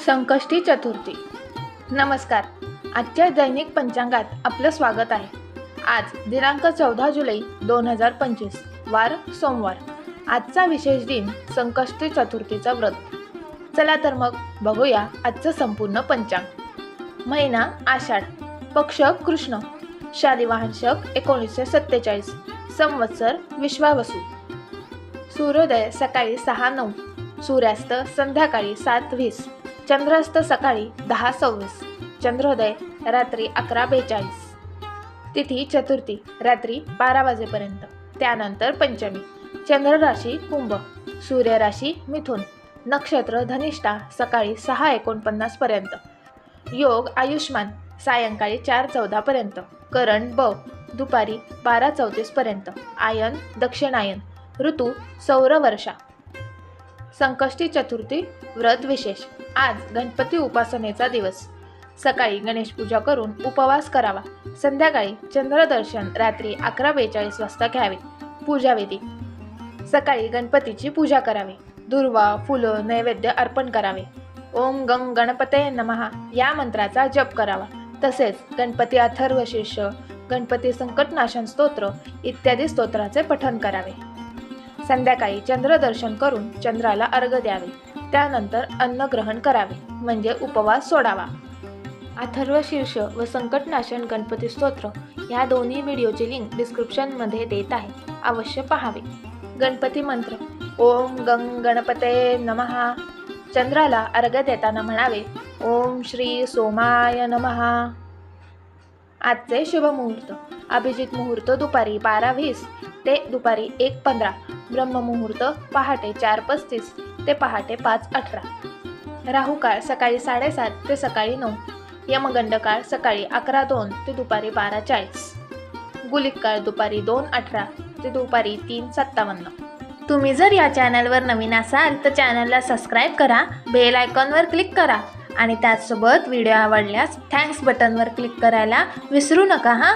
संकष्टी चतुर्थी। नमस्कार। आजच्या दैनिक पंचांगात आपलं स्वागत आहे। आज दिनांक 14 जुलै 2025, वार सोमवार। आजचा विशेष दिन संकष्टी चतुर्थीचा व्रत। चला तर मग बघूया आजचं संपूर्ण पंचांग। महिना आषाढ, पक्ष कृष्ण, शालिवाहन शक 1947, संवत्सर विश्वावसु। सूर्योदय सकाळी 6:09, सूर्यास्त संध्याकाळी 7:20, चंद्रास्त सकाळी 10:26, चंद्रोदय रात्री 11:42। तिथी चतुर्थी रात्री 12 वाजेपर्यंत, त्यानंतर पंचमी। चंद्र राशी कुंभ, सूर्य राशी मिथुन, नक्षत्र धनिष्ठा सकाळी 6:49 पर्यंत, योग आयुष्मान सायंकाळी 4:14 पर्यंत, करण ब दुपारी 12:34 पर्यंत, आयन दक्षिणायन, ऋतू सौर वर्षा। संकष्टी चतुर्थी व्रत विशेष। आज गणपती उपासनेचा दिवस। सकाळी गणेश पूजा करून उपवास करावा। संध्याकाळी चंद्रदर्शन रात्री 11:42 वाजता घ्यावे। पूजाविधी। सकाळी गणपतीची पूजा करावी। दुर्वा फुलं नैवेद्य अर्पण करावे। ओम गंग गणपते नमः या मंत्राचा जप करावा। तसेच गणपती अथर्वशीर्ष, गणपती संकटनाशन स्तोत्र इत्यादी स्तोत्राचे पठण करावे। संध्याकाळी चंद्रदर्शन करून चंद्राला अर्घ्य द्यावे। त्यानंतर अन्न ग्रहण करावे, म्हणजे उपवास सोडावा। अथर्वशीर्ष व संकटनाशन गणपती स्तोत्र या दोन्ही व्हिडिओची लिंक डिस्क्रिप्शनमध्ये देत आहे, अवश्य पाहावे। गणपती मंत्र। ओम गंग गणपते नमः। चंद्राला अर्घ्य देताना म्हणावे, ओम श्री सोमाय नमः। आजचे शुभ मुहूर्त। अभिजित मुहूर्त दुपारी 12:20 ते दुपारी 1:15, ब्रह्ममुहूर्त पहाटे 4:35 ते पहाटे 5:18, राहू काळ सकाळी 7:30 ते सकाळी 9, यमगंड काळ सकाळी 11:02 ते दुपारी 12:40, गुलिक काळ दुपारी 2:18 ते दुपारी 3:57। तुम्ही जर या चॅनलवर नवीन असाल तर चॅनलला सबस्क्राईब करा, बेल आयकॉनवर क्लिक करा आणि त्याचसोबत व्हिडिओ आवडल्यास थँक्स बटनवर क्लिक करायला विसरू नका हां।